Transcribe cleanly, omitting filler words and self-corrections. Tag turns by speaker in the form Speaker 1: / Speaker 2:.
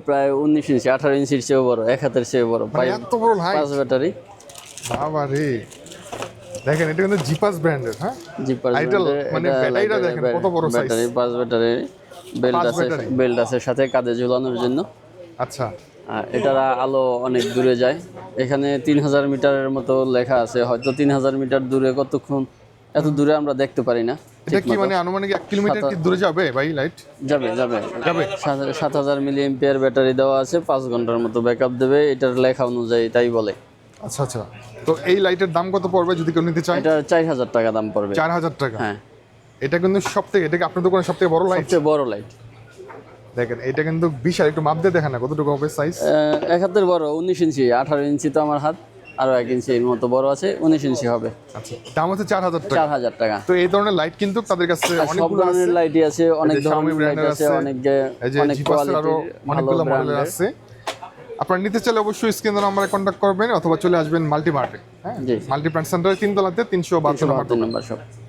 Speaker 1: প্রায় 19 ইঞ্চি 18 ইঞ্চির চেয়েও বড়, এক হাতের চেয়ে বড়,
Speaker 2: এত বড় লাইট,
Speaker 1: 5 ব্যাটারি।
Speaker 2: বাবা রে, দেখেন এটা কিন্তু জিপাস ব্র্যান্ডের। হ্যাঁ,
Speaker 1: জিপার
Speaker 2: আইডল, মানে ব্যাটারিটা দেখেন কত বড় সাইজ।
Speaker 1: ব্যাটারি 5 ব্যাটারি, বেল্ট আছে,
Speaker 2: ব্যাটারি।
Speaker 1: বেল্ট আছে সাথে কাঁধে ঝুলানোর জন্য।
Speaker 2: আচ্ছা,
Speaker 1: আর এটার আলো অনেক দূরে যায়। এখানে 3000 মিটারের মতো লেখা আছে, হয়তো 3000 মিটার দূরে কতক্ষণ, এত দূরে আমরা দেখতে পারি না।
Speaker 2: এটা কি মানে আনুমানিক 1 কিলোমিটার কি দূরে যাবে ভাই লাইট?
Speaker 1: যাবে যাবে
Speaker 2: যাবে।
Speaker 1: 7000 মিলি এম্পিয়ার ব্যাটারি দেওয়া আছে, 5 ঘন্টার মতো ব্যাকআপ দেবে এটার লেখা অনুযায়ী, তাই বলে।
Speaker 2: আচ্ছা আচ্ছা, তো এই লাইটের দাম কত পড়বে যদি কেউ নিতে চায়?
Speaker 1: এটা 4000 টাকা দাম পড়বে।
Speaker 2: 4000 টাকা?
Speaker 1: হ্যাঁ,
Speaker 2: এটা কিন্তু সবথেকে, এটা কি আপনার দোকানে সবথেকে বড় লাইট?
Speaker 1: সবচেয়ে বড় লাইট।
Speaker 2: দেখেন এটা কিন্তু বিশাল, একটু মাপ দিয়ে দেখেন না কতটুকু হবে সাইজ।
Speaker 1: এক হাতের বড়, 19 ইঞ্চি, 18 ইঞ্চি তো আমার হাত, আরো 1 ইঞ্চি এর মতো বড় আছে, 19 ইঞ্চি হবে।
Speaker 2: আচ্ছা, দাম হচ্ছে 4000 টাকা।
Speaker 1: 4000 টাকা।
Speaker 2: তো এই ধরনের লাইট কিন্তু তাদের কাছে
Speaker 1: সব
Speaker 2: অনেকগুলো আছে।
Speaker 1: ধরনের লাইটই আছে, অনেক
Speaker 2: এই যে Xiaomi
Speaker 1: ধরনের লাইট
Speaker 2: ব্র্যান্ডের
Speaker 1: আছে,
Speaker 2: আছে,
Speaker 1: অনেক
Speaker 2: এই যে
Speaker 1: অনেক
Speaker 2: জিপাসের আরো
Speaker 1: কোয়ালিটির, ভালো
Speaker 2: অনেকগুলো মডেল
Speaker 1: ব্র্যান্ডের।
Speaker 2: আছে। আপনারা নিতে চাইলে অবশ্যই স্ক্রিনের নাম্বারে কন্ট্যাক্ট করবেন অথবা চলে আসবেন মাল্টি মার্টে। হ্যাঁ,
Speaker 1: জি।
Speaker 2: মাল্টি ব্র্যান্ড সেন্টারে 3 তলাতে 372 নম্বর।
Speaker 1: নম্বর সব।